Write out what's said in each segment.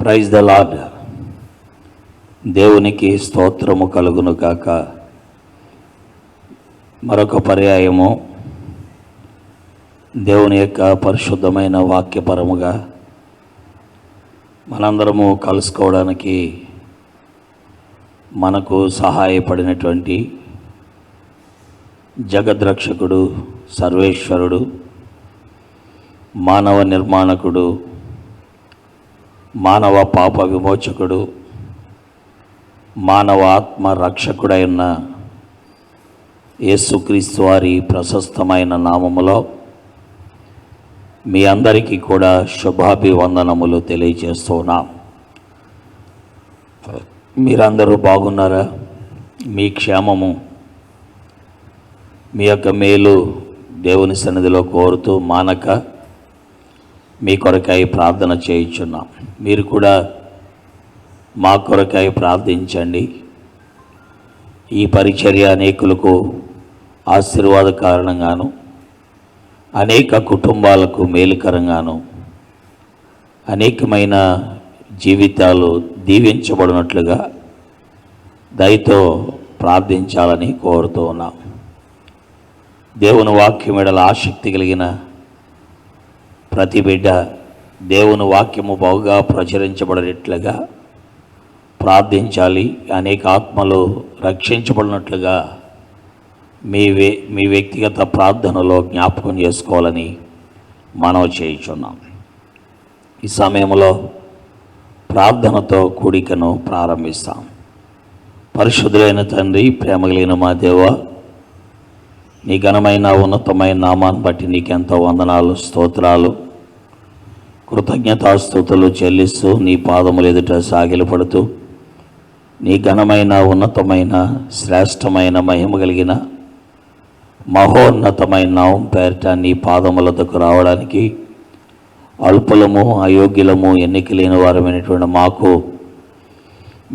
Praise the lord. దేవునికి స్తోత్రము కలుగును కాక. మరొక పర్యాయము దేవుని యొక్క పరిశుద్ధమైన వాక్యపరముగా మనందరము కలుసుకోవడానికి మనకు సహాయపడినటువంటి జగద్రక్షకుడు, సర్వేశ్వరుడు, మానవ నిర్మాణకుడు, మానవ పాప విమోచకుడు, మానవ ఆత్మ రక్షకుడైన యేసుక్రీస్తు వారి ప్రశస్తమైన నామములో మీ అందరికీ కూడా శుభాభివందనములు తెలియజేస్తున్నాం. మీరందరూ బాగున్నారా? మీ క్షేమము, మీ యొక్క మేలు దేవుని సన్నిధిలో కోరుతూ మానక మీ కొరకై ప్రార్థన చేయుచున్నాం. మీరు కూడా మా కొరకై ప్రార్థించండి. ఈ పరిచర్య అనేకులకు ఆశీర్వాద కారణంగాను, అనేక కుటుంబాలకు మేలుకరంగాను, అనేకమైన జీవితాలు దీవించబడినట్లుగా దయతో ప్రార్థించాలని కోరుతూ ఉన్నాం. దేవుని వాక్యం ఎడల ఆసక్తి కలిగిన ప్రతి బిడ్డ దేవుని వాక్యము బాగా ప్రచురించబడినట్లుగా ప్రార్థించాలి. అనేక ఆత్మలు రక్షించబడినట్లుగా మీ వ్యక్తిగత ప్రార్థనలో జ్ఞాపకం చేసుకోవాలని మనవి చేయుచున్నాం. ఈ సమయంలో ప్రార్థనతో కూడికను ప్రారంభిస్తాం. పరిశుద్ధులైన తండ్రి, ప్రేమ కలిగిన మా దేవ, నీ ఘనమైన ఉన్నతమైన నామాన్ని బట్టి నీకెంతో వందనాలు, స్తోత్రాలు, కృతజ్ఞతాస్తుతులు చెల్లిస్తూ నీ పాదములు ఎదుట సాగిలపడుతూ నీ ఘనమైన ఉన్నతమైన శ్రేష్టమైన మహిమ కలిగిన మహోన్నతమైన నామం పేరిట నీ పాదములతో రావడానికి అల్పులము, అయోగ్యులము, ఎన్నిక లేని వారమైనటువంటి మాకు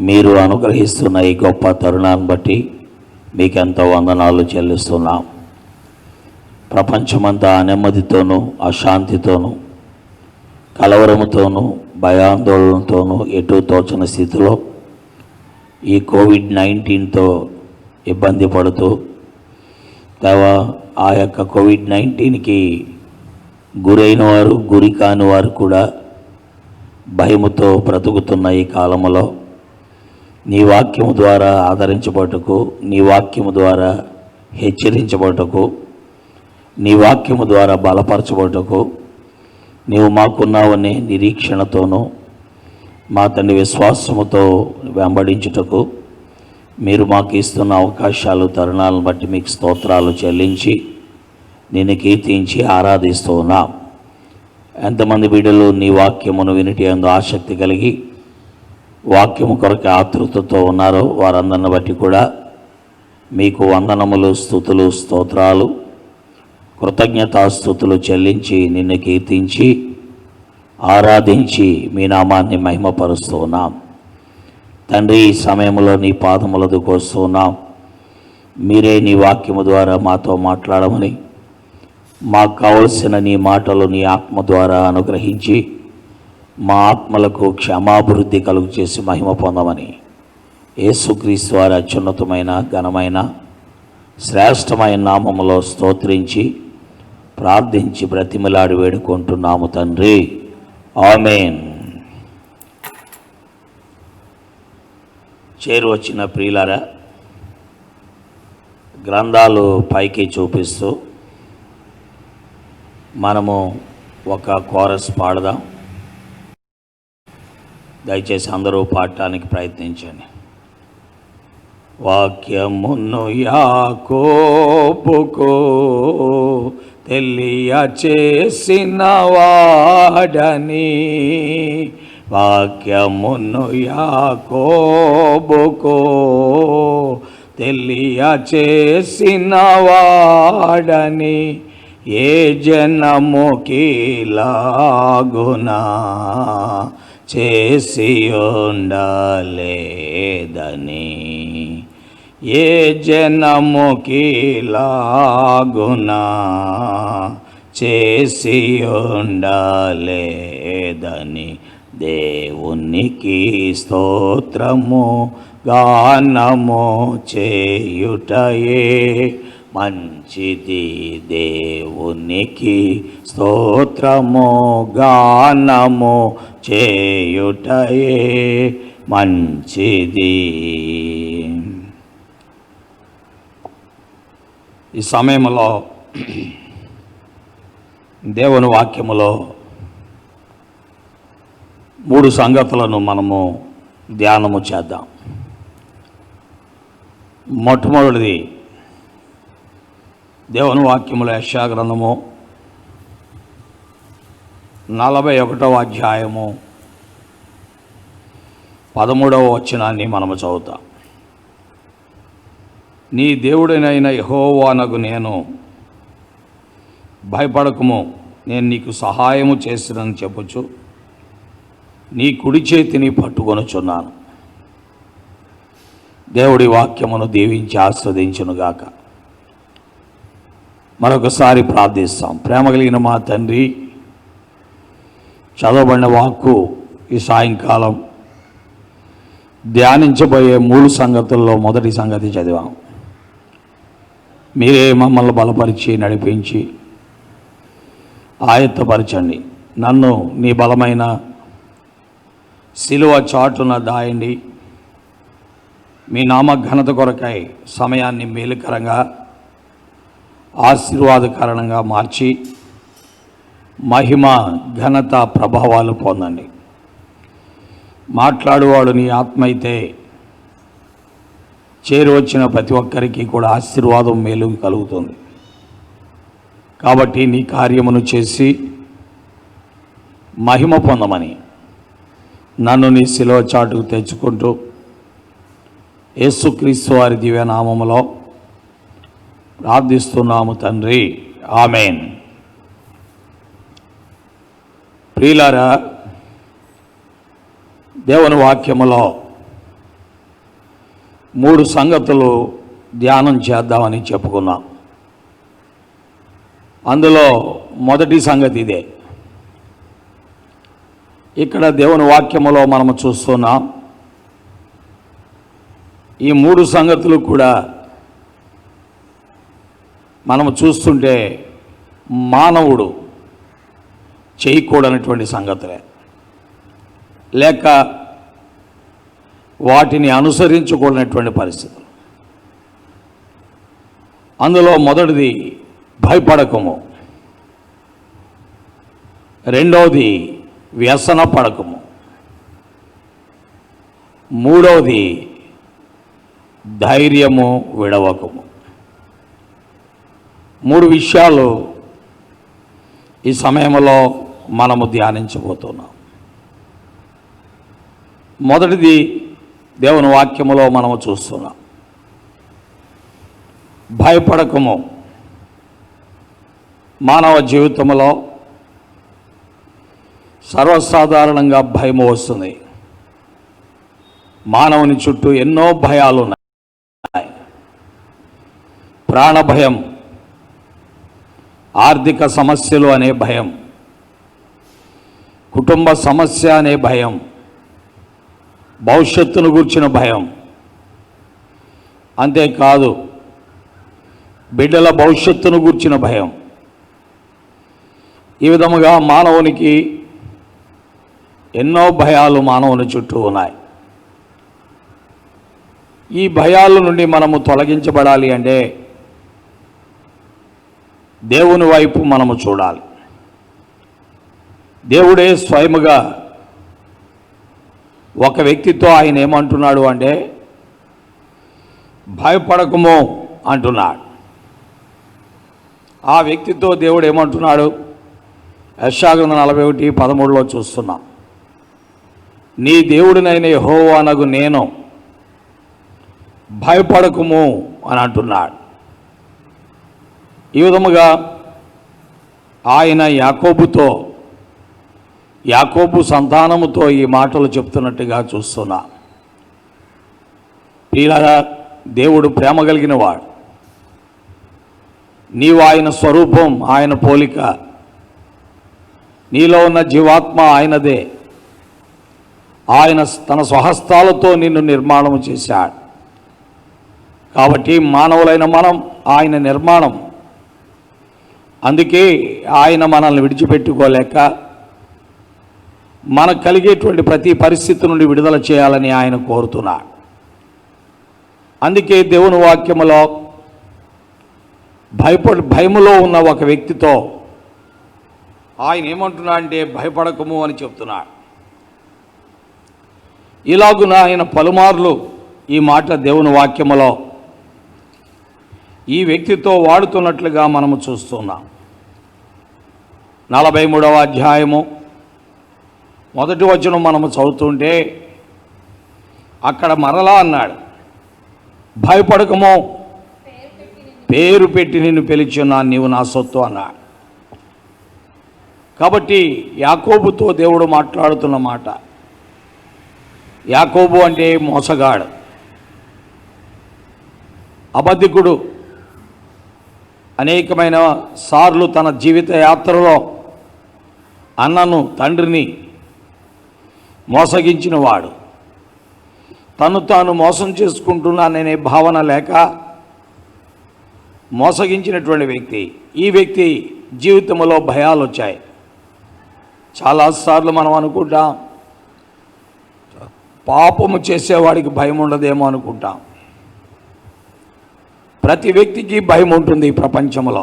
మీరు అనుగ్రహిస్తున్న ఈ గొప్ప తరుణాన్ని బట్టి మీకెంతో వందనాలు చెల్లిస్తున్నాం. ప్రపంచమంతా నెమ్మదితోనూ, అశాంతితోనూ, కలవరముతోనూ, భయాందోళనతోనూ ఎటు తోచని స్థితిలో ఈ కోవిడ్-19తో ఇబ్బంది పడుతూ ఆ యొక్క కోవిడ్-19కి గురైన వారు, గురి కాని వారు కూడా భయముతో బ్రతుకుతున్న ఈ కాలంలో నీ వాక్యము ద్వారా ఆదరించబడటకు, నీ వాక్యము ద్వారా హెచ్చరించబడటకు, నీ వాక్యము ద్వారా బలపరచబడటకు, నీవు మాకున్నావనే నిరీక్షణతోనూ మా తండ్రి విశ్వాసముతో వెంబడించుటకు మీరు మాకు ఇస్తున్న అవకాశాలు, తరుణాలను బట్టి మీకు స్తోత్రాలు చెల్లించి నిన్ను కీర్తించి ఆరాధిస్తూ ఉన్నాం. ఎంతమంది బిడ్డలు నీ వాక్యమును వినిటి యందు ఆసక్తి కలిగి వాక్యము కొరకు ఆతృతతో ఉన్నారో వారందరిని బట్టి కూడా మీకు వందనములు, స్తుతులు, స్తోత్రాలు, కృతజ్ఞతాస్తుతులు చెల్లించి నిన్ను కీర్తించి ఆరాధించి మీ నామాన్ని మహిమపరుస్తూ ఉన్నాం. తండ్రి, ఈ సమయంలో నీ పాదములకు వస్తున్నాం. మీరే నీ వాక్యము ద్వారా మాతో మాట్లాడమని, మాకు కావలసిన నీ మాటలు నీ ఆత్మ ద్వారా అనుగ్రహించి మా ఆత్మలకు క్షమాభివృద్ధి కలుగు చేసి మహిమ పొందమని యేసుక్రీస్తు వారి అత్యున్నతమైన ఘనమైన శ్రేష్టమైన నామములో స్తోత్రించి ప్రార్థించి బ్రతిమలాడి వేడుకుంటున్నాము తండ్రి. ఆమేన్. చేరు వచ్చిన ప్రియులారా, గ్రంథాలు పైకి చూపిస్తూ మనము ఒక కోరస్ పాడదాం. దయచేసి అందరూ పాడటానికి ప్రయత్నించండి. వాక్యమును యాకోబుకు తెలియచేసిన వాడని, వాక్యమును యాకోబుకు తెలియచేసిన వాడని, ఏ జనముకిలాగునా చేసి ఉండలేదని, ఏ జనముకిలాగునా చేసి ఉండలేదని దేవునికి స్తోత్రము గానము చేయుటయే మంచిది. దేవునికి స్తోత్రము గానము చేయుటయే మంచిది. ఈ సమయంలో దేవుని వాక్యములో 3 సంగతులను మనము ధ్యానము చేద్దాం. మొట్టమొదటిది దేవుని వాక్యములో యెషయా గ్రంథము 41వ అధ్యాయము 13వ వచనాన్ని మనము చదువుతాం. నీ దేవుడినైన యెహోవానగు నేను, భయపడకుము, నేను నీకు సహాయము చేసినని చెప్పుచు నీ కుడి చేతిని పట్టుకొనుచున్నాను. దేవుడి వాక్యమును దీవించి ఆస్వాదించునుగాక. మరొకసారి ప్రార్థిస్తాం. ప్రేమ కలిగిన మా తండ్రి, చదవబడిన వాక్కు ఈ సాయంకాలం ధ్యానించబోయే 3 సంగతుల్లో మొదటి సంగతి చదివాం. మీరే మమ్మల్ని బలపరిచి నడిపించి ఆయత్తపరచండి. నన్ను నీ బలమైన శిలువ చాటున దాయండి. మీ నామ ఘనత కొరకై సమయాన్ని మేలుకరంగా ఆశీర్వాదకరంగా మార్చి మహిమ ఘనత ప్రభావాలు పొందండి. మాట్లాడువాడు నీ ఆత్మ అయితే చేరువచ్చిన ప్రతి ఒక్కరికి కూడా ఆశీర్వాదం మేలు కలుగుతుంది. కాబట్టి నీ కార్యమును చేసి మహిమ పొందమని నన్ను నీ శిలువ చాటుకు తెచ్చుకుంటూ యేసుక్రీస్తు వారి దివ్యనామములో ప్రార్థిస్తున్నాము తండ్రి, ఆమేన్. ప్రియులారా, దేవుని వాక్యములో 3 సంగతులు ధ్యానం చేద్దామని చెప్పుకున్నాం. అందులో మొదటి సంగతి ఇదే. ఇక్కడ దేవుని వాక్యములో మనము చూస్తున్నాం. ఈ 3 సంగతులు కూడా మనము చూస్తుంటే మానవుడు చేయకూడనటువంటి సంగతులే, లేక వాటిని అనుసరించకూడనటువంటి పరిస్థితులు. అందులో మొదటిది భయపడకము, రెండవది వ్యసన పడకము, మూడవది ధైర్యము విడవకము. 3 విషయాలు ఈ సమయంలో మనము ధ్యానించబోతున్నాం. మొదటిది దేవుని వాక్యములో మనము చూస్తున్నాం. భయపడకము. మానవ జీవితంలో సర్వసాధారణంగా భయం వస్తుంది. మానవుని చుట్టూ ఎన్నో భయాలు ఉన్నాయి. ప్రాణ భయం, ఆర్థిక సమస్యలు అనే భయం, కుటుంబ సమస్య అనే భయం, భవిష్యత్తును గూర్చిన భయం, అంతేకాదు బిడ్డల భవిష్యత్తును గూర్చిన భయం. ఈ విధముగా మానవునికి ఎన్నో భయాలు మానవుని చుట్టూ ఉన్నాయి. ఈ భయాల నుండి మనము తొలగించబడాలి అంటే దేవుని వైపు మనము చూడాలి. దేవుడే స్వయముగా ఒక వ్యక్తితో ఆయన ఏమంటున్నాడు అంటే, భయపడకము అంటున్నాడు. ఆ వ్యక్తితో దేవుడు ఏమంటున్నాడు? యెషయా 41:13 చూస్తున్నాం. నీ దేవుడినైన యెహోవానగు నేను, భయపడకము అని అంటున్నాడు. ఈ విధముగా ఆయన యాకోబు సంతానముతో ఈ మాటలు చెప్తున్నట్టుగా చూస్తున్నా. ప్రియులారా, దేవుడు ప్రేమ కలిగిన వాడు. నీవు ఆయన స్వరూపం, ఆయన పోలిక, నీలో ఉన్న జీవాత్మ ఆయనదే. ఆయన తన స్వహస్తాలతో నిన్ను నిర్మాణం చేశాడు. కాబట్టి మానవులైన మనం ఆయన నిర్మాణం. అందుకే ఆయన మనల్ని విడిచిపెట్టుకోలేక మనకు కలిగేటువంటి ప్రతి పరిస్థితి నుండి విడుదల చేయాలని ఆయన కోరుతున్నాడు. అందుకే దేవుని వాక్యములో భయములో ఉన్న ఒక వ్యక్తితో ఆయన ఏమంటున్నా అంటే భయపడకము అని చెప్తున్నాడు. ఇలాగున ఆయన పలుమార్లు ఈ మాట దేవుని వాక్యములో ఈ వ్యక్తితో వాడుతున్నట్లుగా మనము చూస్తున్నాం. 43వ అధ్యాయము 1వ వచనం మనము చదువుతుంటే అక్కడ మరలా అన్నాడు, భయపడకము, పేరు పెట్టి నిన్ను పిలిచున్నాను, నీవు నా సొత్తు అన్నాడు. కాబట్టి యాకోబుతో దేవుడు మాట్లాడుతున్న మాట. యాకోబు అంటే మోసగాడు, అబద్ధికుడు. అనేకమైన సార్లు తన జీవిత యాత్రలో అన్నను తండ్రిని మోసగించిన వాడు. తను తాను మోసం చేసుకుంటున్నాననే భావన లేక మోసగించినటువంటి వ్యక్తి. ఈ వ్యక్తి జీవితంలో భయాలు వచ్చాయి. చాలాసార్లు మనం అనుకుంటాం పాపము చేసేవాడికి భయం ఉండదేమో అనుకుంటాం. ప్రతి వ్యక్తికి భయం ఉంటుంది ఈ ప్రపంచంలో.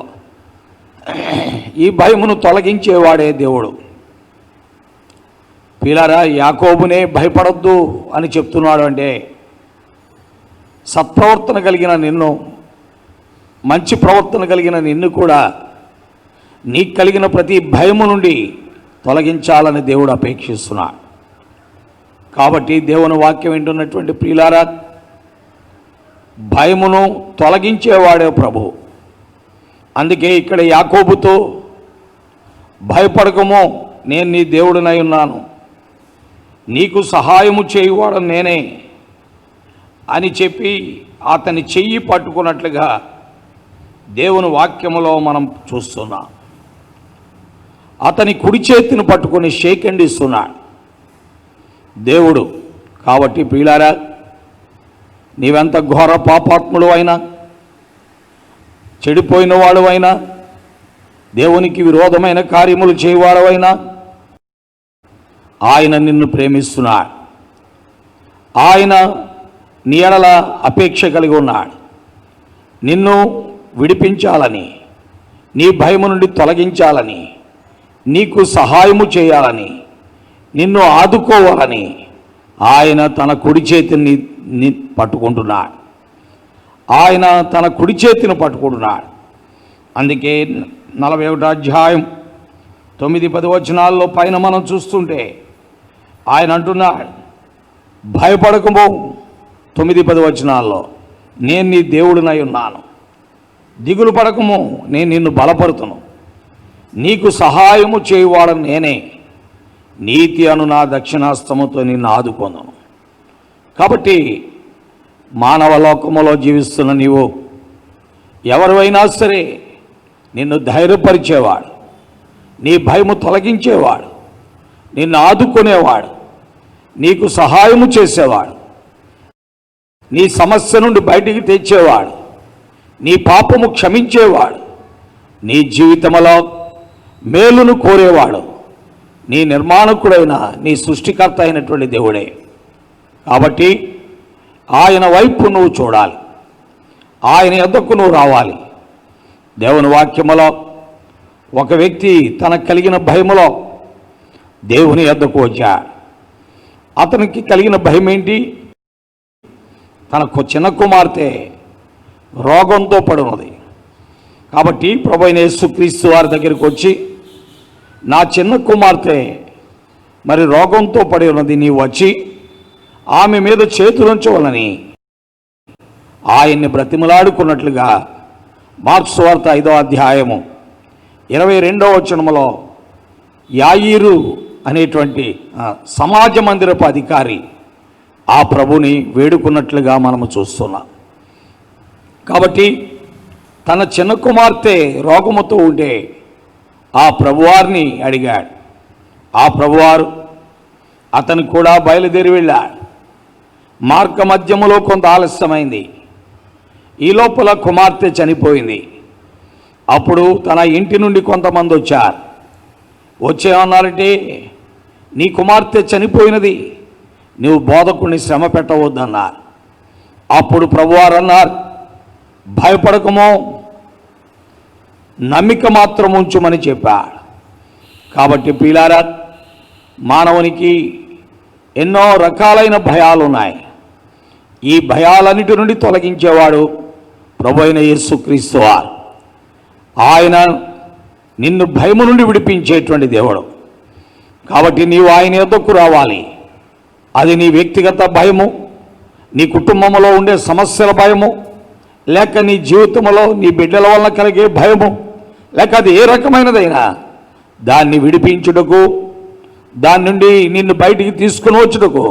ఈ భయమును తొలగించేవాడే దేవుడు. పిల్లరా, యాకోబునే భయపడొద్దు అని చెప్తున్నాడు అంటే సత్ప్రవర్తన కలిగిన నిన్ను, మంచి ప్రవర్తన కలిగిన నిన్ను కూడా నీకు కలిగిన ప్రతి భయము నుండి తొలగించాలని దేవుడు అపేక్షిస్తున్నాడు. కాబట్టి దేవుని వాక్యం వింటున్నటువంటి ప్రియులారా, భయమును తొలగించేవాడే ప్రభు. అందుకే ఇక్కడ యాకోబుతో భయపడకము, నేను నీ దేవుడినై ఉన్నాను, నీకు సహాయము చేయువాడు నేనే అని చెప్పి అతని చెయ్యి పట్టుకున్నట్లుగా దేవుని వాక్యములో మనం చూస్తున్నాం. అతని కుడి చేతిని పట్టుకొని షేక్ ఇస్తున్నాడు దేవుడు. కాబట్టి ప్రియులారా, నీవెంత ఘోర పాపాత్ముడు అయినా, చెడిపోయిన వాడు అయినా, దేవునికి విరోధమైన కార్యములు చేయవాడవైనా, ఆయన నిన్ను ప్రేమిస్తున్నాడు. ఆయన నీ ఎడల అపేక్ష కలిగి ఉన్నాడు. నిన్ను విడిపించాలని, నీ భయము నుండి తొలగించాలని, నీకు సహాయము చేయాలని, నిన్ను ఆదుకోవాలని ఆయన తన కుడి చేతిని పట్టుకుంటున్నాడు. ఆయన తన కుడి చేతిని పట్టుకుంటున్నాడు. అందుకే 41వ అధ్యాయం 9-10 వచనాల్లో పైన మనం చూస్తుంటే ఆయన అంటున్నాడు, భయపడకము. 9-10 వచనాల్లో, నేను నీ దేవుడినై ఉన్నాను, దిగులు పడకము, నేను నిన్ను బలపరుతును, నీకు సహాయము చేయువాడను నేనే, నీతి అను నా దక్షిణాస్తముతో నిన్ను ఆదుకొందును. కాబట్టి మానవ లోకములో జీవిస్తున్న నీవు ఎవరివైనా సరే నిన్ను ధైర్యపరిచేవాడు, నీ భయము తొలగించేవాడు, నిన్ను ఆదుకునేవాడు, నీకు సహాయము చేసేవాడు, నీ సమస్య నుండి బయటికి తెచ్చేవాడు, నీ పాపము క్షమించేవాడు, నీ జీవితంలో మేలును కోరేవాడు, నీ నిర్మాణకుడైన నీ సృష్టికర్త అయినటువంటి దేవుడే. కాబట్టి ఆయన వైపు నువ్వు చూడాలి, ఆయన యొద్దకు నువ్వు రావాలి. దేవుని వాక్యములో ఒక వ్యక్తి తనకు కలిగిన భయములో దేవుని యొద్దకు వచ్చాడు. అతనికి కలిగిన భయం ఏంటి? తనకు చిన్న కుమార్తె రోగంతో పడున్నది. కాబట్టి ప్రభువైన యేసుక్రీస్తు వారి దగ్గరికి వచ్చి, నా చిన్న కుమార్తె మరి రోగంతో పడి ఉన్నది, నీవు వచ్చి ఆమె మీద చేతులుంచవలని ఆయన్ని బ్రతిమలాడుకున్నట్లుగా మార్కు సువార్త 5వ అధ్యాయము 22వ వచనములో యాయీరు అనేటువంటి సమాజ మందిరపు అధికారి ఆ ప్రభుని వేడుకున్నట్లుగా మనము చూస్తున్నాం. కాబట్టి తన చిన్న కుమార్తె రోగముతో ఉంటే ఆ ప్రభువారిని అడిగాడు. ఆ ప్రభువారు అతను కూడా బయలుదేరి వెళ్ళాడు. మార్గ మధ్యములో కొంత ఆలస్యమైంది. ఈ లోపల కుమార్తె చనిపోయింది. అప్పుడు తన ఇంటి నుండి కొంతమంది వచ్చారు. వచ్చేమన్నారంటే, నీ కుమార్తె చనిపోయినది, నువ్వు బోధకుడిని శ్రమ పెట్టవద్దన్నారు. అప్పుడు ప్రభువారు అన్నారు, భయపడకమో, నమ్మిక మాత్రం ఉంచుమని చెప్పాడు. కాబట్టి ప్రియులారా, మానవునికి ఎన్నో రకాలైన భయాలు ఉన్నాయి. ఈ భయాలన్నిటి నుండి తొలగించేవాడు ప్రభు అయిన యేసుక్రీస్తు వారు. ఆయన నిన్ను భయము నుండి విడిపించేటువంటి దేవుడు. కాబట్టి నీవు ఆయన యొద్దకు రావాలి. అది నీ వ్యక్తిగత భయము, నీ కుటుంబంలో ఉండే సమస్యల భయము, లేక నీ జీవితంలో నీ బిడ్డల వలన కలిగే భయము, లేక అది ఏ రకమైనదైనా దాన్ని విడిపించుటకు, దాని నుండి నిన్ను బయటికి తీసుకుని వచ్చుటకు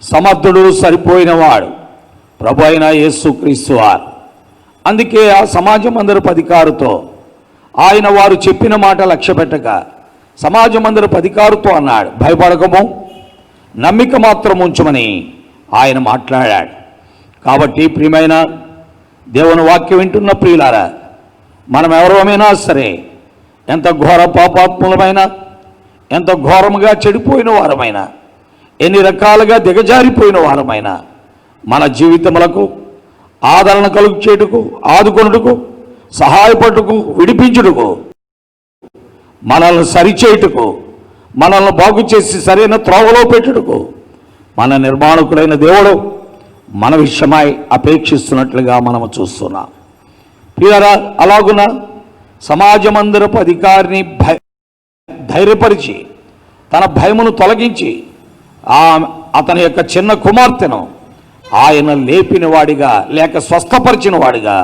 సమర్థుడు, సరిపోయినవాడు ప్రభు అయిన యేసుక్రీస్తు వారు. అందుకే ఆ సమాజ మందిరపు అధికారితో ఆయన వారు చెప్పిన మాట లక్ష్య పెట్టక సమాజ మందిరపు అధికారితో అన్నాడు, భయపడకము, నమ్మిక మాత్రం ఉంచమని ఆయన మాట్లాడాడు. కాబట్టి ప్రియమైన దేవుని వాక్యం వింటున్న ప్రియులారా, మనం ఎవరమైనా సరే, ఎంత ఘోర పాపాత్ములమైనా, ఎంత ఘోరముగా చెడిపోయిన వారమైనా, ఎన్ని రకాలుగా దిగజారిపోయిన వారమైనా, మన జీవితములకు ఆదరణ కలుగు చేయుటకు, ఆదుకొనుటకు, సహాయపడుటకు, విడిపించుటకు, మనల్ని సరిచేయుటకు, మనల్ని బాగు చేసి సరైన త్రోవలో పెట్టుటకు మన నిర్మాణకుడైన దేవుడు మన విషయమై అపేక్షిస్తున్నట్లుగా మనము చూస్తున్నాం. ప్రియులారా, అలాగున సమాజమందిరపు అధికారిని ధైర్యపరిచి తన భయమును తొలగించి అతని యొక్క చిన్న కుమార్తెను ఆయన లేపిన వాడిగా, లేక స్వస్థపరిచిన వాడిగా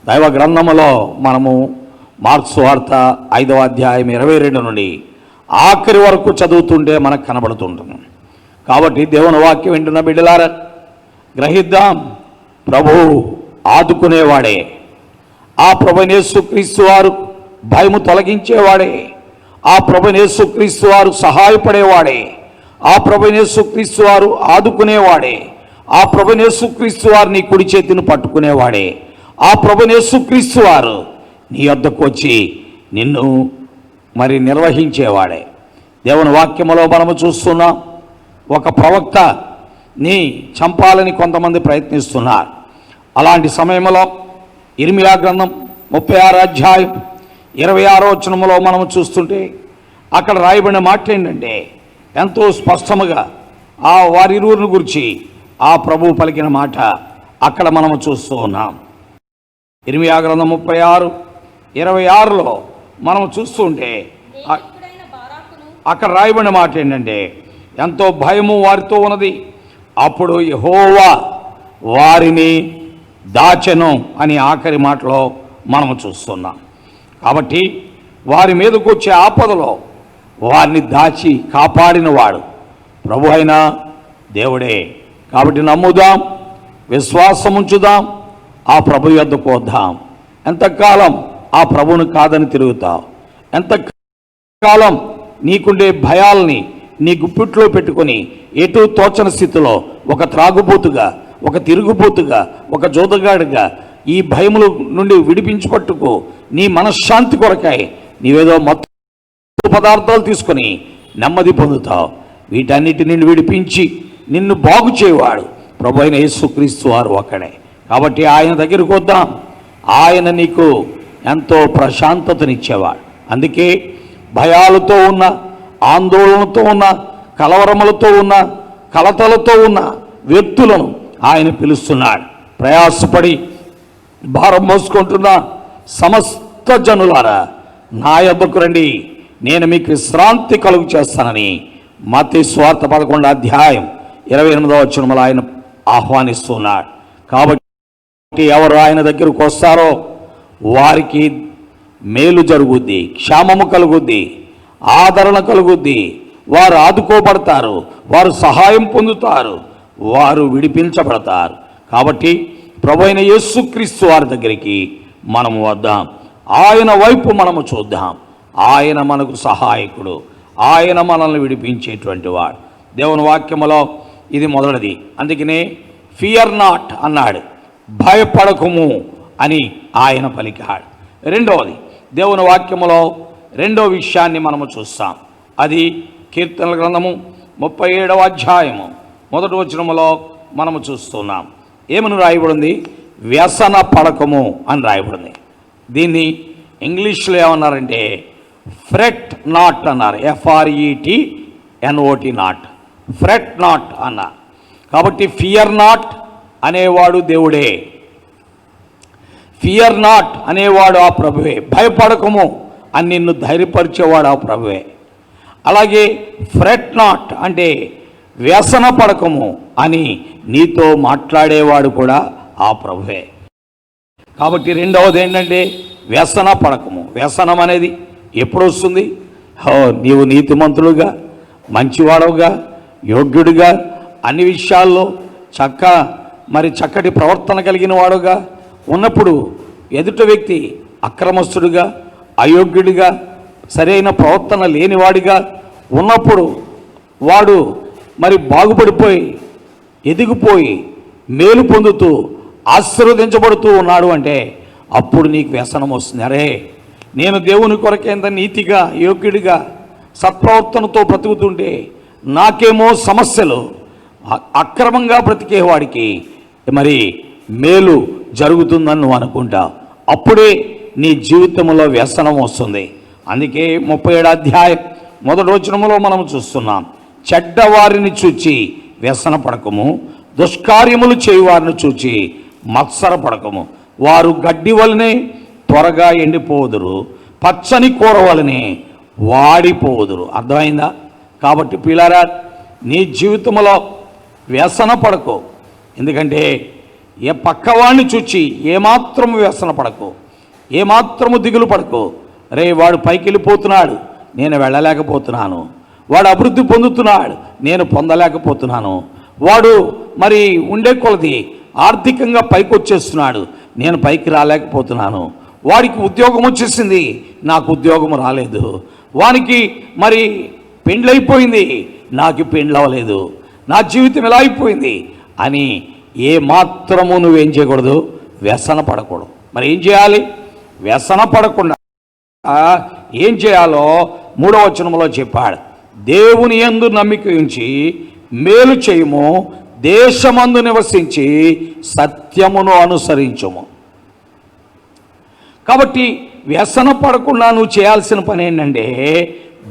దైవ గ్రంథములో మనము మార్క్స్ వార్త 5వ అధ్యాయం 22 నుండి ఆఖరి వరకు చదువుతుంటే మనకు కనబడుతుంటుంది. కాబట్టి దేవుని వాక్యం వింటున్న బిడ్డలారా, గ్రహిద్దాం, ప్రభువు ఆదుకునేవాడే, ఆ ప్రభువైన యేసుక్రీస్తు వారు భయము తొలగించేవాడే, ఆ ప్రభువైన యేసుక్రీస్తు వారు సహాయపడేవాడే, ఆ ప్రభువైన యేసుక్రీస్తు వారు ఆదుకునేవాడే, ఆ ప్రభువైన యేసుక్రీస్తు వారు నీ కుడి చేతిని పట్టుకునేవాడే, ఆ ప్రభువైన యేసుక్రీస్తు వారు నీ వద్దకు వచ్చి నిన్ను మరి నిర్వహించేవాడే. దేవుని వాక్యములో మనము చూస్తున్నాం, ఒక ప్రవక్త నీ చంపాలని కొంతమంది ప్రయత్నిస్తున్నారు. అలాంటి సమయంలో ఇర్మియా గ్రంథం 36వ అధ్యాయం 26వ వచనములో మనము చూస్తుంటే అక్కడ రాయబడిన మాట ఏంటంటే, ఎంతో స్పష్టముగా ఆ వారిరువురిని గురించి ఆ ప్రభువు పలికిన మాట అక్కడ మనము చూస్తూ ఉన్నాం. ఇర్మియా గ్రంథం 36:26లో మనం చూస్తుంటే అక్కడ రాయబడిన మాట ఏంటంటే, ఎంతో భయము వారితో ఉన్నది, అప్పుడు యెహోవా వారిని దాచెను అని ఆఖరి మాటలో మనము చూస్తున్నాం. కాబట్టి వారి మీదకు వచ్చే ఆపదలో వారిని దాచి కాపాడిన వాడు ప్రభు అయిన దేవుడే. కాబట్టి నమ్ముదాం, విశ్వాసం ఉంచుదాం, ఆ ప్రభు యొద్దకు వద్దాం. ఎంతకాలం ఆ ప్రభువును కాదని తిరుగుతావు? ఎంతకాలం నీకుండే భయాల్ని నీ గుప్పిట్లో పెట్టుకొని ఎటు తోచని స్థితిలో ఒక త్రాగుబోతుగా, ఒక తిరుగుబోతుగా, ఒక జోదగాడిగా ఈ భయముల నుండి విడిపించుకొట్టుకు నీ మనశ్శాంతి కొరకాయి నీవేదో మత్తు పదార్థాలు తీసుకొని నెమ్మది పొందుతావు. వీటన్నిటి నుండి విడిపించి నిన్ను బాగు చేయవాడు ప్రభు అయిన యేసుక్రీస్తు వారు ఒక్కడే. కాబట్టి ఆయన దగ్గరికి వద్దాం, ఆయన నీకు ఎంతో ప్రశాంతతనిచ్చేవాడు. అందుకే భయాలతో ఉన్న, ఆందోళనతో ఉన్న, కలవరములతో ఉన్న, కలతలతో ఉన్న వ్యక్తులను ఆయన పిలుస్తున్నాడు. ప్రయాసపడి భారం మోసుకుంటున్న సమస్త జనులారా నా యొద్దకు రండి, నేను మీకు విశ్రాంతి కలుగు చేస్తానని మత్తయి సువార్త 11వ అధ్యాయం 28వ వచనములో ఆయన ఆహ్వానిస్తున్నాడు. కాబట్టి ఎవరు ఆయన దగ్గరకు వస్తారో వారికి మేలు జరుగుద్ది, క్షేమము కలుగుద్ది, ఆదరణ కలుగుద్ది, వారు ఆదుకోబడతారు, వారు సహాయం పొందుతారు, వారు విడిపించబడతారు. కాబట్టి ప్రభువైన యేసుక్రీస్తు వారి దగ్గరికి మనము వద్దాం, ఆయన వైపు మనము చూద్దాం. ఆయన మనకు సహాయకుడు, ఆయన మనల్ని విడిపించేటువంటి వాడు. దేవుని వాక్యములో ఇది మొదటిది. అందుకనే ఫియర్ నాట్ అన్నాడు, భయపడకుము అని ఆయన పలికాడు. రెండవది దేవుని వాక్యములో రెండో విషయాన్ని మనము చూస్తాం. అది కీర్తనల గ్రంథము 37వ అధ్యాయము 1వ వచనములో మనము చూస్తున్నాం. ఏమని రాయబడింది? వ్యసన పడకము అని రాయబడింది. దీన్ని ఇంగ్లీష్లో ఏమన్నారంటే ఫ్రెట్ నాట్ అన్నారు. FRETNOT నాట్, ఫ్రెట్ నాట్ అన్నారు. కాబట్టి ఫియర్ నాట్ అనేవాడు దేవుడే, ఫియర్ నాట్ అనేవాడు ఆ ప్రభువే, భయపడకము అని నిన్ను ధైర్యపరిచేవాడు ఆ ప్రభువే. అలాగే ఫ్రెట్ నాట్ అంటే వ్యసన పడకము అని నీతో మాట్లాడేవాడు కూడా ఆ ప్రభువే. కాబట్టి రెండవది ఏంటంటే వ్యసన పడకము. వ్యసనం అనేది ఎప్పుడు వస్తుంది? నీవు నీతిమంతుడుగా, మంచివాడవుగా, యోగ్యుడిగా, అన్ని విషయాల్లో చక్కటి ప్రవర్తన కలిగిన వాడుగా ఉన్నప్పుడు, ఎదుట వ్యక్తి అక్రమస్తుడిగా, అయోగ్యుడిగా, సరైన ప్రవర్తన లేనివాడిగా ఉన్నప్పుడు వాడు బాగుపడిపోయి, ఎదిగిపోయి, మేలు పొందుతూ, ఆశీర్వదించబడుతూ ఉన్నాడు అంటే అప్పుడు నీకు వ్యసనం వస్తుంది. అరే, నేను దేవుని కొరకేంత నీతిగా, యోగ్యుడిగా, సత్ప్రవర్తనతో బ్రతుకుతుంటే నాకేమో సమస్యలు, అక్రమంగా బ్రతికేవాడికి మేలు జరుగుతుందని నువ్వు అనుకుంటా. అప్పుడే నీ జీవితంలో వ్యసనం వస్తుంది. అందుకే 37వ అధ్యాయం 1వ వచనములో మనం చూస్తున్నాం, చెడ్డవారిని చూచి వ్యసన పడకము, దుష్కార్యములు చేయువారిని చూచి మత్సర పడకము. వారు గడ్డి వలనే త్వరగా ఎండిపోదురు, పచ్చని కూర వలనే వాడిపోదురు. అర్థమైందా? కాబట్టి పిల్లారా, నీ జీవితంలో వ్యసన పడకు. ఎందుకంటే ఏ పక్కవాడిని చూచి ఏమాత్రము వ్యసన పడకు, ఏమాత్రము దిగులు పడకు. రే, వాడు పైకి వెళ్ళిపోతున్నాడు, నేను వెళ్ళలేకపోతున్నాను. వాడు అభివృద్ధి పొందుతున్నాడు, నేను పొందలేకపోతున్నాను. వాడు ఉండే కొలది ఆర్థికంగా పైకి వచ్చేస్తున్నాడు, నేను పైకి రాలేకపోతున్నాను. వాడికి ఉద్యోగం వచ్చేసింది, నాకు ఉద్యోగం రాలేదు. వానికి పెండ్లైపోయింది, నాకు పెండ్లవ్వలేదు. నా జీవితం ఎలా అయిపోయింది అని ఏ మాత్రము నువ్వేం చేయకూడదు? వ్యసన పడకూడదు. ఏం చేయాలి? వ్యసన పడకుండా ఏం చేయాలో 3వ వచనంలో చెప్పాడు. దేవుని యందు నమ్మిక ఉంచి మేలు చేయుము, దేశమందు నివసించి సత్యమును అనుసరించుము. కాబట్టి వ్యసన పడకుండా నువ్వు చేయాల్సిన పని ఏంటంటే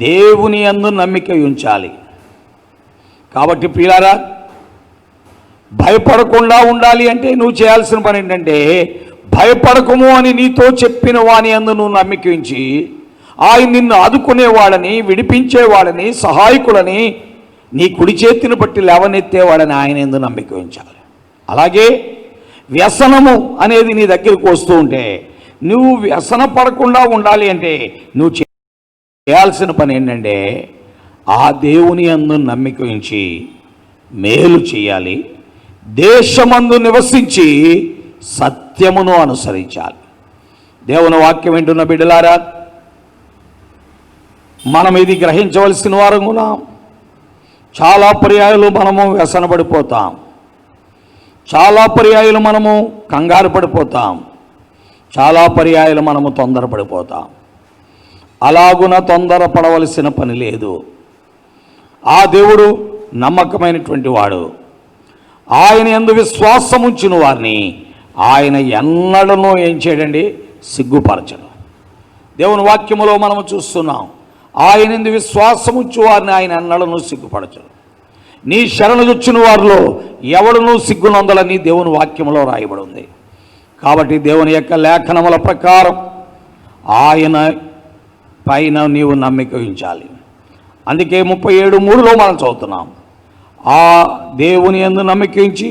దేవుని యందు నమ్మిక ఉంచాలి. కాబట్టి ప్రియులారా, భయపడకుండా ఉండాలి అంటే నువ్వు చేయాల్సిన పని ఏంటంటే భయపడకము అని నీతో చెప్పిన వాని యందు నువ్వు నమ్మిక ఉంచి, ఆయన నిన్ను ఆదుకునేవాడని, విడిపించేవాడని, సహాయకుడని, నీ కుడి చేతిని బట్టి లేవనెత్తేవాడని ఆయన యందు నమ్మిక ఉంచాలి. అలాగే వ్యసనము అనేది నీ దగ్గరికి వస్తూ ఉంటే నువ్వు వ్యసన పడకుండా ఉండాలి అంటే నువ్వు చేయాల్సిన పని ఏంటంటే ఆ దేవుని యందు నమ్మిక ఉంచి మేలు చేయాలి, దేశమందు నివసించి సత్యమును అనుసరించాలి. దేవుని వాక్యం వింటున్న బిడ్డలారా, మనం ఇది గ్రహించవలసిన వారం కూడా. చాలా పర్యాయాలు మనము వ్యసన పడిపోతాం, చాలా పర్యాయాలు మనము కంగారు పడిపోతాం, చాలా పర్యాయాలు మనము తొందరపడిపోతాం. అలాగున తొందరపడవలసిన పని లేదు. ఆ దేవుడు నమ్మకమైనటువంటి వాడు. ఆయన యందు విశ్వాసం ఉంచిన వారిని ఆయన ఎన్నడనూ ఏం చేయడండి? సిగ్గుపరచడం. దేవుని వాక్యములో మనము చూస్తున్నాం, ఆయన యందు విశ్వాసం ఉంచు వారిని ఆయన ఎన్నడనూ సిగ్గుపరచడం. నీ శరణు చొచ్చిన వారిలో ఎవడునూ సిగ్గునందలని దేవుని వాక్యములో రాయబడి ఉంది. కాబట్టి దేవుని యొక్క లేఖనముల ప్రకారం ఆయన పైన నీవు నమ్మిక ఉంచాలి. అందుకే 37:3లో మనం చదువుతున్నాం, ఆ దేవుని యందు నమ్మిక ఉంచి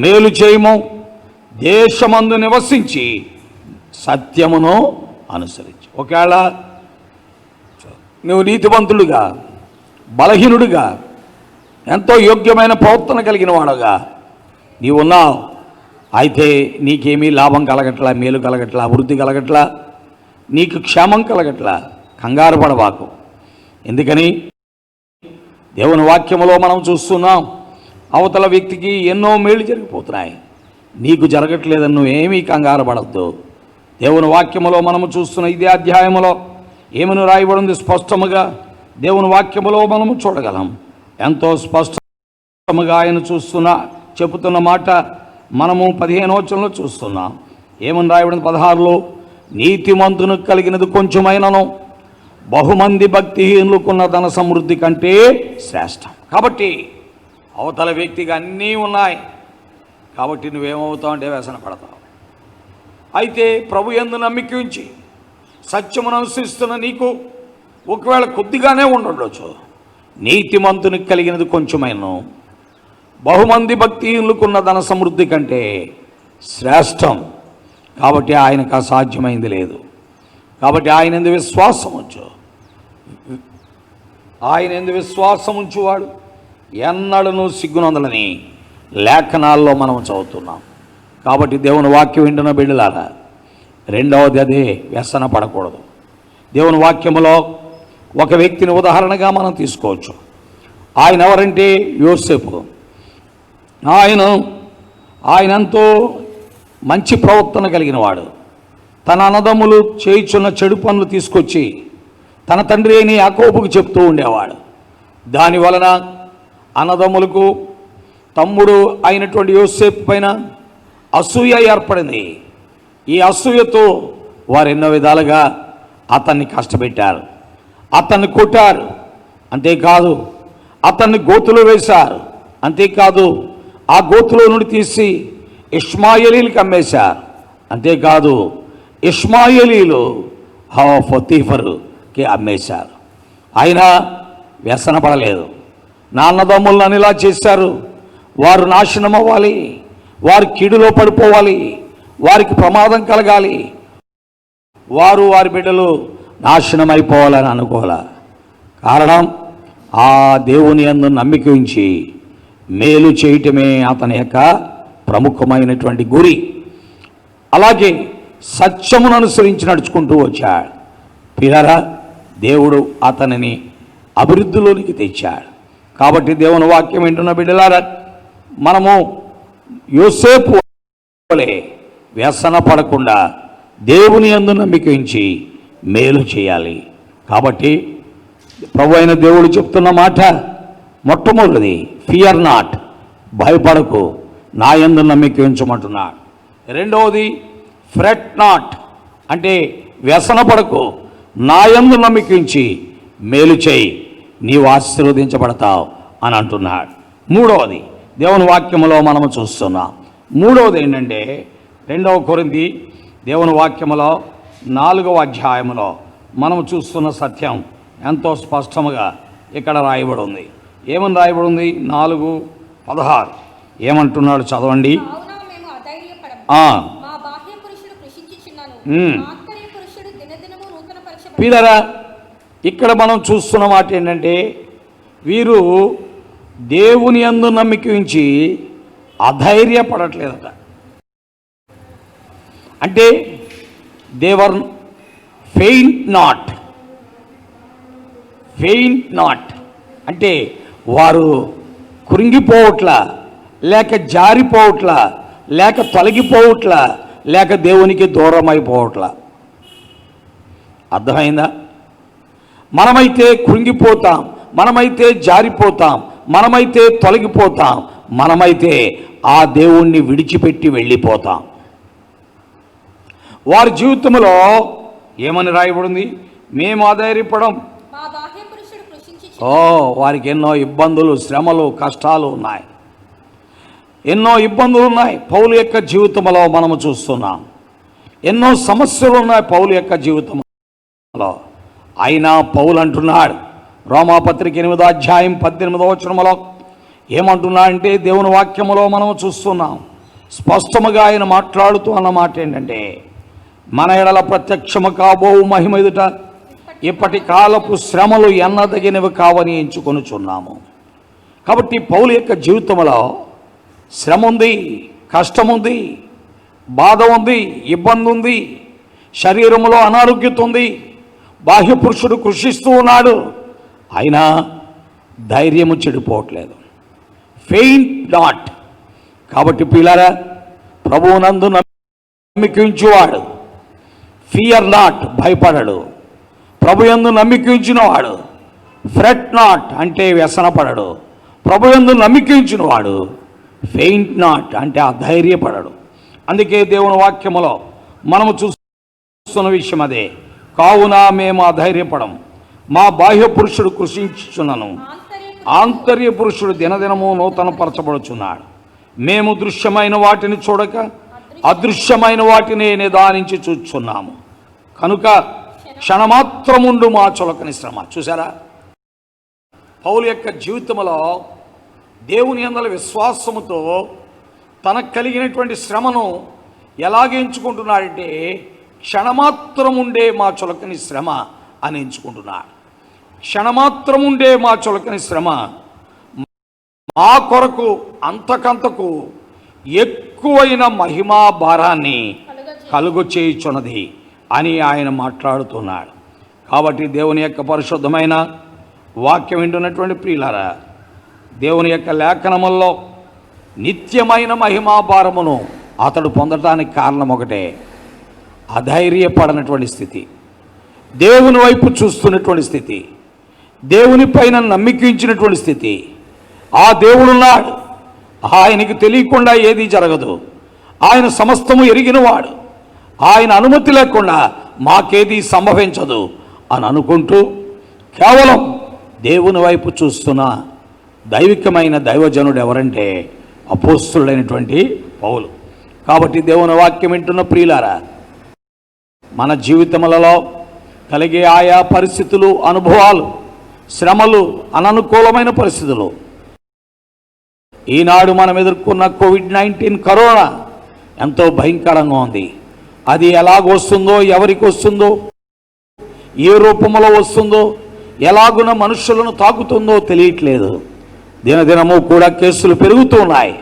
మేలు చేయము, దేశమందు నివసించి సత్యమును అనుసరించి. ఒకవేళ నువ్వు నీతివంతుడుగా, బలహీనుడిగా, ఎంతో యోగ్యమైన ప్రవర్తన కలిగిన వాడుగా నీవున్నావు, అయితే నీకేమీ లాభం కలగట్లా, మేలు కలగట్లా, అభివృద్ధి కలగట్లా, నీకు క్షేమం కలగట్లా, కంగారు పడవాకు. ఎందుకని? దేవుని వాక్యములో మనం చూస్తున్నాం, అవతల వ్యక్తికి ఎన్నో మేలు జరిగిపోతున్నాయి. నీకు జరగట్లేదని నువ్వేమీ కంగారు పడద్దు. దేవుని వాక్యములో మనము చూస్తున్న ఇదే అధ్యాయములో ఏమని రాయబడింది స్పష్టముగా దేవుని వాక్యములో మనము చూడగలం. ఎంతో స్పష్టముగా ఆయన చెబుతున్న మాట మనము 15వ వచనంలో చూస్తున్నాం. ఏమని రాయబడింది 16లో, నీతిమంతునికి కలిగినది కొంచెమైనను బహుమంది భక్తిహీనులకున్న ధన సమృద్ధి కంటే శ్రేష్టం. కాబట్టి అవతల వ్యక్తికి అన్నీ ఉన్నాయి, కాబట్టి నువ్వేమవుతావు అంటే వ్యసన పడతావు. అయితే ప్రభు యందు నమ్మిక ఉంచి సత్యమును అనుసరిస్తున్న నీకు ఒకవేళ కొద్దిగానే ఉండొచ్చు, నీతిమంతునికి కలిగినది కొంచెమైనను బహుమంది భక్తిహీనులకున్న ధన సమృద్ధి కంటే శ్రేష్టం. కాబట్టి ఆయనకు అసాధ్యమైంది లేదు. కాబట్టి ఆయన ఎందు విశ్వాసం ఉంచు. ఆయన ఎందు విశ్వాసం ఉంచువాడు ఎన్నడను సిగ్గునందలని లేఖనాల్లో మనం చదువుతున్నాం. కాబట్టి దేవుని వాక్యం వింటున్న బిడ్డలారా, రెండవది అదే, వ్యసన పడకూడదు. దేవుని వాక్యములో ఒక వ్యక్తిని ఉదాహరణగా మనం తీసుకోవచ్చు. ఆయన ఎవరంటే యోసేపు. ఆయన ఎంతో మంచి ప్రవర్తన కలిగిన వాడు. తన అన్నదమ్ములు చేయుచున్న చెడు పనులు తీసుకొచ్చి తన తండ్రి అయిన యాకోబుకు చెప్తూ ఉండేవాడు. దానివలన అన్నదమ్ములకు తమ్ముడు అయినటువంటి యోసేపు పైన అసూయ ఏర్పడింది. ఈ అసూయతో వారు ఎన్నో విధాలుగా అతన్ని కష్టపెట్టారు, అతన్ని కొట్టారు. అంతేకాదు అతన్ని గోతులో వేశారు. అంతేకాదు ఆ గోతులో నుండి తీసి ఇష్మాయేలీలకు అమ్మేశారు. అంతేకాదు ఇష్మాయేలీలు పొతీఫరుకి అమ్మేశారు. అయినా వ్యసన పడలేదు. నా అన్నదమ్ములు నన్ను ఇలా చేశారు, వారు నాశనం అవ్వాలి, వారి కీడులో పడిపోవాలి, వారికి ప్రమాదం కలగాలి, వారి బిడ్డలు నాశనం అయిపోవాలని అనుకోవాల. కారణం ఆ దేవుని యందు నమ్మిక ఉంచి మేలు చేయటమే అతని యొక్క ప్రముఖమైనటువంటి గురి. అలాగే సత్యమును అనుసరించి నడుచుకుంటూ వచ్చాడు. పిల్లరా, దేవుడు అతనిని అభివృద్ధిలోనికి తెచ్చాడు. కాబట్టి దేవుని వాక్యం వింటున్న బిడ్డలారా, మనము యోసేపు వలె వ్యసన పడకుండా దేవుని యందు నమ్మిక ఉంచి మేలు చేయాలి. కాబట్టి ప్రభు అయిన దేవుడు చెప్తున్న మాట మొట్టమొదటిది, ఫియర్ నాట్, భయపడకు, నా యందు నమ్మిక ఉంచమంటున్నాడు. రెండవది ఫ్రెట్ నాట్, అంటే వ్యసన పడకు, నా యందు నమ్మిక ఉంచి మేలు చేయి, నీవు ఆశీర్వదించబడతావు అని అంటున్నాడు. మూడవది దేవుని వాక్యములో మనము చూస్తున్నాం. మూడవది ఏంటంటే 2వ కొరింథీ దేవుని వాక్యములో 4వ అధ్యాయములో మనము చూస్తున్న సత్యం ఎంతో స్పష్టముగా ఇక్కడ రాయబడి ఉంది. ఏమని రాయబడి ఉంది? 4:16 ఏమంటున్నాడు చదవండి. పిల్లరా, ఇక్కడ మనం చూస్తున్న మాట ఏంటంటే వీరు దేవుని యందు నమ్మిక ఉంచి అధైర్యపడట్లేదట. అంటే దేవర్ ఫెయింట్ నాట్ అంటే వారు కృంగిపోవట్లా, లేక జారిపోవట్లా, లేక తొలగిపోవట్లా, లేక దేవునికి దూరం అయిపోవట్లా. అర్థమైందా? మనమైతే కృంగిపోతాం, మనమైతే జారిపోతాం, మనమైతే తొలగిపోతాం, మనమైతే ఆ దేవుణ్ణి విడిచిపెట్టి వెళ్ళిపోతాం. వారి జీవితంలో ఏమని రాయబడింది? మేము ఆధైర్యపడం. వారికి ఎన్నో ఇబ్బందులు, శ్రమలు, కష్టాలు ఉన్నాయి, ఎన్నో ఇబ్బందులు ఉన్నాయి. పౌలు యొక్క జీవితంలో మనము చూస్తున్నాం ఎన్నో సమస్యలు ఉన్నాయి పౌలు యొక్క జీవితంలో. అయినా పౌలు అంటున్నాడు, రోమాపత్రిక 8వ అధ్యాయం 18వ వచనములో ఏమంటున్నా అంటే దేవుని వాక్యములో మనం చూస్తున్నాం స్పష్టముగా ఆయన మాట్లాడుతూ అన్నమాట ఏంటంటే, మన ఎడల ప్రత్యక్షము కాబోవు మహిమ ఎదుట ఇప్పటి కాలపు శ్రమలు ఎన్నదగినవి కావని ఎంచుకొనుచున్నాము. కాబట్టి పౌలు యొక్క జీవితంలో శ్రమ ఉంది, కష్టం ఉంది, బాధ ఉంది, ఇబ్బంది ఉంది, శరీరంలో అనారోగ్యత ఉంది, బాహ్య పురుషుడు కృషిస్తూ ఉన్నాడు. అయినా ధైర్యము చెడిపోవట్లేదు. Faint not. కాబట్టి పిల్లరా, ప్రభువునందు నమ్మికించువాడు ఫియర్ నాట్, భయపడడు. ప్రభు యందు నమ్మికించినవాడు ఫ్రెట్ నాట్, అంటే వ్యసనపడడు. ప్రభు యందు నమ్మికించినవాడు ఫెయింట్ నాట్, అంటే అధైర్యపడడు. అందుకే దేవుని వాక్యములో మనము చూస్తున్న విషయం అదే. కావున మేము అధైర్యపడం, మా బాహ్య పురుషుడు కృషించుచున్నను, ఆంతర్య పురుషుడు దినదినము నూతనపరచబడుచున్నాడు. మేము దృశ్యమైన వాటిని చూడక అదృశ్యమైన వాటిని నిదానించి చూచున్నాము. కనుక క్షణమాత్రముండు మా చులకని శ్రమ. చూసారా, పౌలు యొక్క జీవితంలో దేవుని యందలి విశ్వాసముతో తనకు కలిగినటువంటి శ్రమను ఎలాగ ఎంచుకుంటున్నాడంటే, క్షణమాత్రముండే మా చులకని శ్రమ అని ఎంచుకుంటున్నాడు. క్షణమాత్రముండే మా చులకని శ్రమ మా కొరకు అంతకంతకు ఎక్కువైన మహిమా భారాన్ని కలుగు చేయుచున్నది అని ఆయన మాట్లాడుతున్నాడు. కాబట్టి దేవుని యొక్క పరిశుద్ధమైన వాక్యం వింటున్నటువంటి ప్రియులారా, దేవుని యొక్క లేఖనముల్లో నిత్యమైన మహిమా భారమును అతడు పొందటానికి కారణం ఒకటే, అధైర్యపడనటువంటి స్థితి, దేవుని వైపు చూస్తున్నటువంటి స్థితి, దేవుని పైన నమ్మికించినటువంటి స్థితి. ఆ దేవుడున్నాడు, ఆయనకి తెలియకుండా ఏది జరగదు, ఆయన సమస్తము ఎరిగినవాడు, ఆయన అనుమతి లేకుండా మాకేది సంభవించదు అని అనుకుంటూ కేవలం దేవుని వైపు చూస్తున్న దైవికమైన దైవజనుడు ఎవరంటే అపోస్తులుడైనటువంటి పౌలు. కాబట్టి దేవుని వాక్యం వింటున్న ప్రియులారా, మన జీవితములలో కలిగే ఆయా పరిస్థితులు, అనుభవాలు, శ్రమలు, అననుకూలమైన పరిస్థితులు, ఈనాడు మనం ఎదుర్కొన్న కోవిడ్-19 కరోనా ఎంతో భయంకరంగా ఉంది. అది ఎలాగొస్తుందో, ఎవరికి వస్తుందో, ఏ రూపంలో వస్తుందో, ఎలాగున మనుషులను తాకుతుందో తెలియట్లేదు. దినదినము కూడా కేసులు పెరుగుతూ ఉన్నాయి.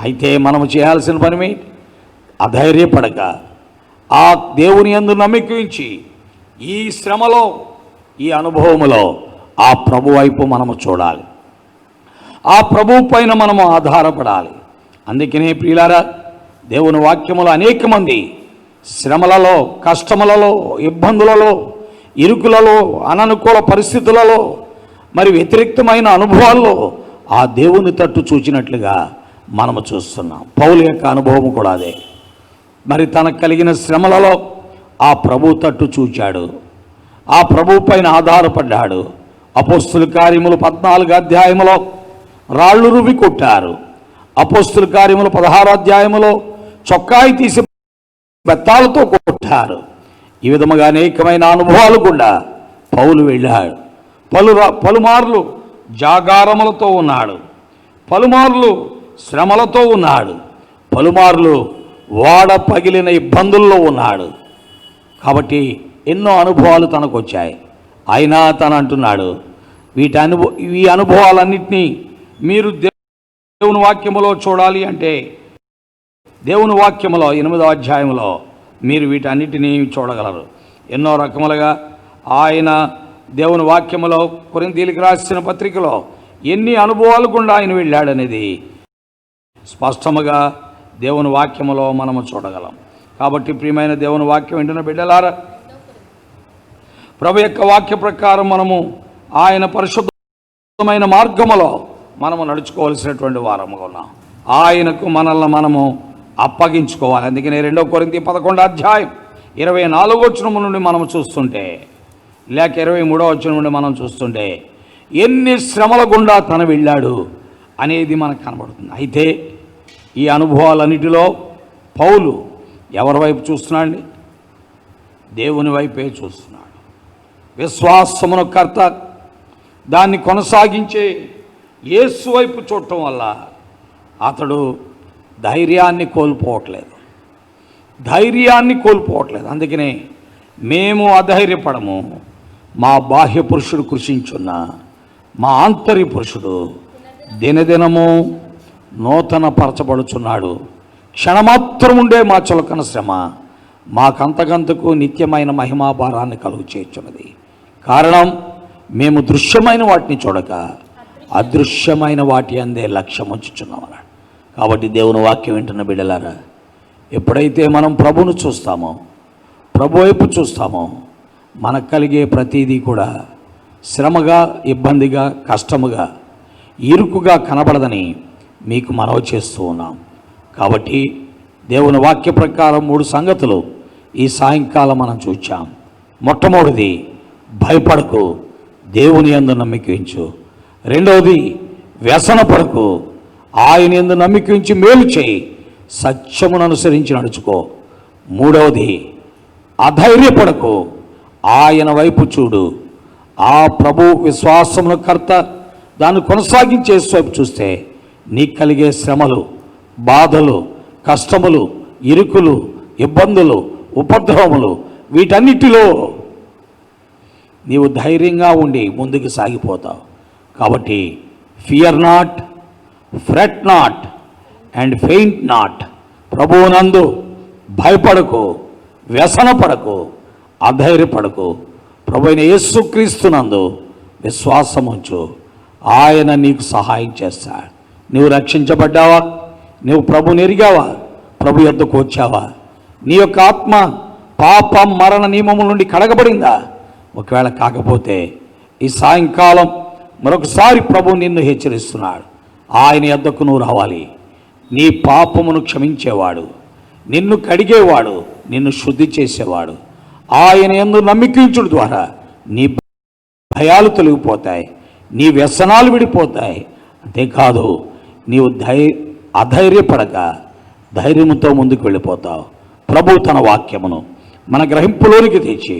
అయితే మనము చేయాల్సిన పని అధైర్యపడక ఆ దేవుని యందు నమ్మికించి ఈ శ్రమలో, ఈ అనుభవములో ఆ ప్రభు వైపు మనము చూడాలి, ఆ ప్రభువు పైన మనము ఆధారపడాలి. అందుకనే ప్రియులారా, దేవుని వాక్యములో అనేక మంది శ్రమలలో, కష్టములలో, ఇబ్బందులలో, ఇరుకులలో, అననుకూల పరిస్థితులలో, మరి వ్యతిరేక్తమైన అనుభవాల్లో ఆ దేవుని తట్టు చూచినట్లుగా మనము చూస్తున్నాం. పౌలు యొక్క అనుభవం కూడా అదే. మరి తనకు కలిగిన శ్రమలలో ఆ ప్రభు తట్టు చూచాడు, ఆ ప్రభు పైన ఆధారపడ్డాడు. అపోస్తుల కార్యములు 14 అధ్యాయములో రాళ్ళు రువి కొట్టారు. అపోస్తుల కార్యములు 16 అధ్యాయములో చొక్కాయి తీసి బెత్తాలతో కొట్టారు. ఈ విధముగా అనేకమైన అనుభవాలు గుండా పౌలు వెళ్ళాడు. పలుమార్లు జాగారములతో ఉన్నాడు, పలుమార్లు శ్రమలతో ఉన్నాడు, పలుమార్లు వాడ పగిలిన ఇబ్బందుల్లో ఉన్నాడు. కాబట్టి ఎన్నో అనుభవాలు తనకు వచ్చాయి. అయినా తను అంటున్నాడు, ఈ అనుభవాలన్నింటినీ మీరు దేవుని వాక్యములో చూడాలి అంటే, దేవుని వాక్యములో 8వ అధ్యాయంలో మీరు వీటన్నిటినీ చూడగలరు. ఎన్నో రకములుగా ఆయన దేవుని వాక్యములో కొరింథీయులకు రాసిన పత్రికలో ఎన్ని అనుభవాలు గుండా ఆయన వెళ్ళాడనేది స్పష్టముగా దేవుని వాక్యములో మనము చూడగలం. కాబట్టి ప్రియమైన దేవుని వాక్యం వింటున్న బిడ్డలారా, ప్రభు యొక్క వాక్య ప్రకారం మనము ఆయన పరిశుద్ధమైన మార్గములో మనము నడుచుకోవాల్సినటువంటి వారముగా ఉన్నాం. ఆయనకు మనల్ని మనము అప్పగించుకోవాలి. అందుకనే 2 కొరింథీ 11 అధ్యాయం 24వ వచనం నుండి మనం చూస్తుంటే, లేక 23వ వచనం నుండి మనం చూస్తుంటే ఎన్ని శ్రమల గుండా తను వెళ్ళాడు అనేది మనకు కనబడుతుంది. అయితే ఈ అనుభవాలన్నిటిలో పౌలు ఎవరి వైపు చూస్తున్నాడు? దేవుని వైపే చూస్తున్నాడు. విశ్వాసమును కర్త, దాన్ని కొనసాగించే యేసు వైపు చూడటం వల్ల అతడు ధైర్యాన్ని కోల్పోవట్లేదు. అందుకనే మేము అధైర్యపడము, మా బాహ్య పురుషుడు కృషించున్న మా ఆంతర్య పురుషుడు దినదినము నూతన పరచబడుచున్నాడు. క్షణమాత్రం ఉండే మా చులకన శ్రమ మాకంతకంతకు నిత్యమైన మహిమాభారాన్ని కలుగు చేయుచున్నది. కారణం, మేము దృశ్యమైన వాటిని చూడక అదృశ్యమైన వాటి అందే లక్ష్యం ఉంచుచున్నాం అన్నాడు. కాబట్టి దేవుని వాక్యం వింటున్న బిడ్డలారా, ఎప్పుడైతే మనం ప్రభువును చూస్తామో, ప్రభు వైపు చూస్తామో, మనకు కలిగే ప్రతీదీ కూడా శ్రమగా, ఇబ్బందిగా, కష్టముగా, ఇరుకుగా కనబడదని మీకు మనవి చేస్తూ ఉన్నాం. కాబట్టి దేవుని వాక్య ప్రకారం 3 సంగతులు ఈ సాయంకాలం మనం చూచాం. మొట్టమొదటిది, భయపడకు, దేవుని యందు నమ్మిక ఉంచు. రెండవది, వ్యసనపడకు, ఆయన యందు నమ్మిక ఉంచి మేలు చేయి, సత్యమును అనుసరించి నడుచుకో. మూడవది, అధైర్యపడకు, ఆయన వైపు చూడు. ఆ ప్రభు విశ్వాసమును కర్త, దాన్ని కొనసాగించే వైపు చూస్తే నీకు కలిగే శ్రమలు, బాధలు, కష్టములు, ఇరుకులు, ఇబ్బందులు, ఉపద్రవములు, వీటన్నిటిలో నీవు ధైర్యంగా ఉండి ముందుకు సాగిపోతావు. కాబట్టి fear not, fret not and faint not. ప్రభువునందు భయపడకు, వ్యసనపడకు, అధైర్యపడకు. ప్రభు అయిన యేసుక్రీస్తునందు విశ్వాసం ఉంచు. ఆయన నీకు సహాయం చేస్తాడు. నువ్వు రక్షించబడ్డావా? నువ్వు ప్రభుని ఎరిగావా? ప్రభు యొద్దకు వచ్చావా? నీ యొక్క ఆత్మ పాప మరణ నియమముల నుండి కడగబడిందా? ఒకవేళ కాకపోతే ఈ సాయంకాలం మరొకసారి ప్రభు నిన్ను హెచ్చరిస్తున్నాడు. ఆయన యొద్దకు నువ్వు రావాలి. నీ పాపమును క్షమించేవాడు, నిన్ను కడిగేవాడు, నిన్ను శుద్ధి చేసేవాడు. ఆయన యందు నమ్మికించుడు ద్వారా నీ భయాలు తొలగిపోతాయి, నీ వ్యసనాలు విడిపోతాయి. అంతేకాదు, నీవు అధైర్యపడక ధైర్యంతో ముందుకు వెళ్ళిపోతావు. ప్రభు తన వాక్యమును మన గ్రహింపులోనికి తెచ్చి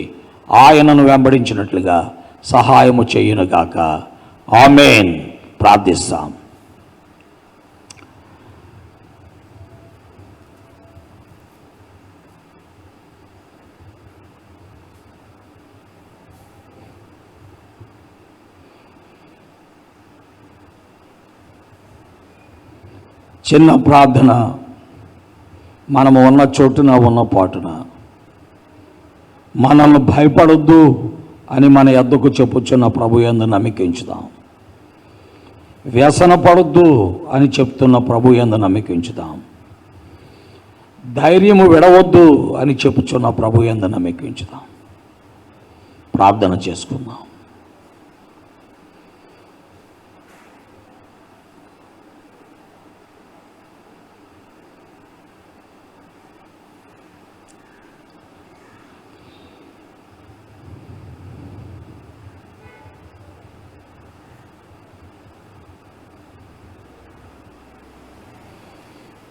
ఆయనను వెంబడించినట్లుగా సహాయము చేయునుగాక. ఆమేన్. ప్రార్థిస్తాం. చిన్న ప్రార్థన. మనము ఉన్న చోటున, ఉన్న పాటున మనల్ని భయపడొద్దు అని మన యొద్దకు చెప్పుచున్న ప్రభు యందు నమ్మిక ఉంచుదాం. వ్యసన పడొద్దు అని చెప్తున్న ప్రభు యందు నమ్మిక ఉంచుదాం. ధైర్యము విడవద్దు అని చెప్పుచున్న ప్రభు యందు నమ్మిక ఉంచుదాం. ప్రార్థన చేసుకుందాం.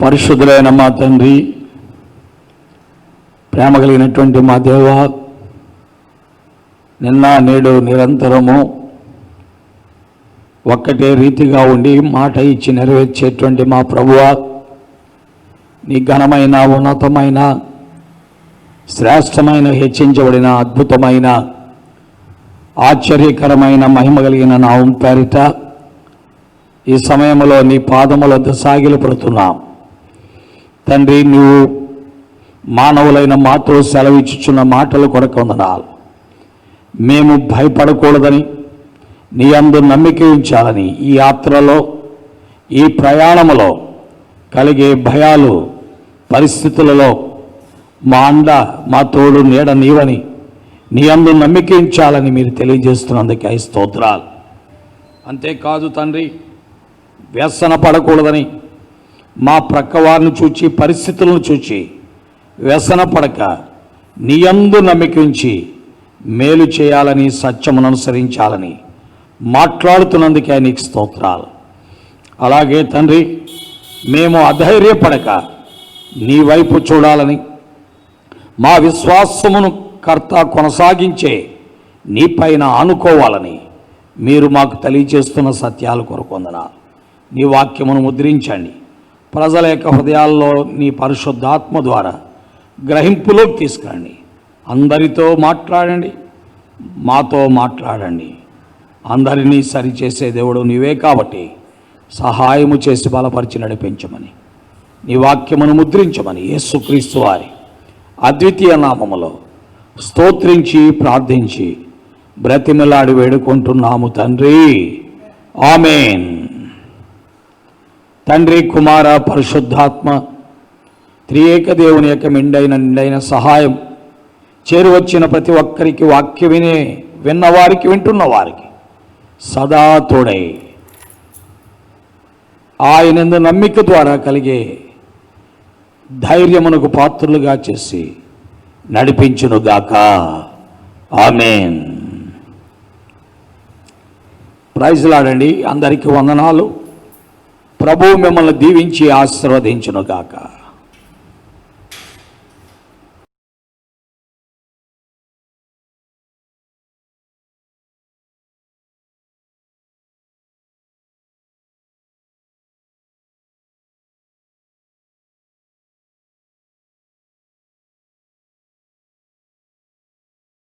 పరిశుద్ధులైన మా తండ్రి, ప్రేమ కలిగినటువంటి మా దేవ, నిన్న నేడు నిరంతరము ఒక్కటే రీతిగా ఉండి మాట ఇచ్చి నెరవేర్చేటువంటి మా ప్రభువా, నీ ఘనమైన, ఉన్నతమైన, శ్రేష్టమైన, హెచ్చించబడిన, అద్భుతమైన, ఆశ్చర్యకరమైన, మహిమ కలిగిన నామం పేరిట ఈ సమయంలో నీ పాదముల వద్ద సాగిలపడుతున్నాం. తండ్రి, నీవు మానవులైన మాతో సెలవిచ్చుచున్న మాటలు కొరకు వందనాలు. మేము భయపడకూడదని, నీ యందు నమ్మిక ఉంచాలని, ఈ యాత్రలో, ఈ ప్రయాణములో కలిగే భయాలు, పరిస్థితులలో మా అండ, మా తోడు, నీడ నీవని, నీ యందు నమ్మిక ఉంచాలని మీరు తెలియజేస్తున్నందుకే స్తోత్రాలు. అంతేకాదు తండ్రి, వ్యసన పడకూడదని, మా ప్రక్కవారిని చూచి, పరిస్థితులను చూచి వ్యసన పడక నీ యందు నమ్మిక ఉంచి మేలు చేయాలని, సత్యమును అనుసరించాలని మాట్లాడుతున్నందుకే నీకు స్తోత్రాలు. అలాగే తండ్రి, మేము అధైర్యపడక నీ వైపు చూడాలని, మా విశ్వాసమును కర్త కొనసాగించే నీ పైన ఆనుకోవాలని మీరు మాకు తెలియజేస్తున్న సత్యాలు కొరకు వందనాలు. నీ వాక్యమును ముద్రించండి. ప్రజల యొక్క హృదయాల్లో నీ పరిశుద్ధాత్మ ద్వారా గ్రహింపులోకి తీసుకురండి. అందరితో మాట్లాడండి, మాతో మాట్లాడండి. అందరినీ సరిచేసే దేవుడు నీవే కాబట్టి సహాయము చేసి బలపరిచి నడిపించమని, నీ వాక్యమును ముద్రించమని యేసుక్రీస్తు వారి అద్వితీయ నామములో స్తోత్రించి ప్రార్థించి బ్రతిమలాడి వేడుకుంటున్నాము తండ్రి. ఆమేన్. తండ్రి, కుమార, పరిశుద్ధాత్మ త్రియేక దేవుని యొక్క నిండైన సహాయం చేరువచ్చిన ప్రతి ఒక్కరికి, వాక్య విన్నవారికి, వింటున్న వారికి సదా తోడై ఆయనందు నమ్మిక ద్వారా కలిగే ధైర్యమునకు పాత్రులుగా చేసి నడిపించునుగాక. ఆమేన్. ప్రైజ్లాడండి. అందరికీ వందనాలు. ప్రభువు మిమ్మల్ని దీవించి ఆశీర్వదించునుగాక.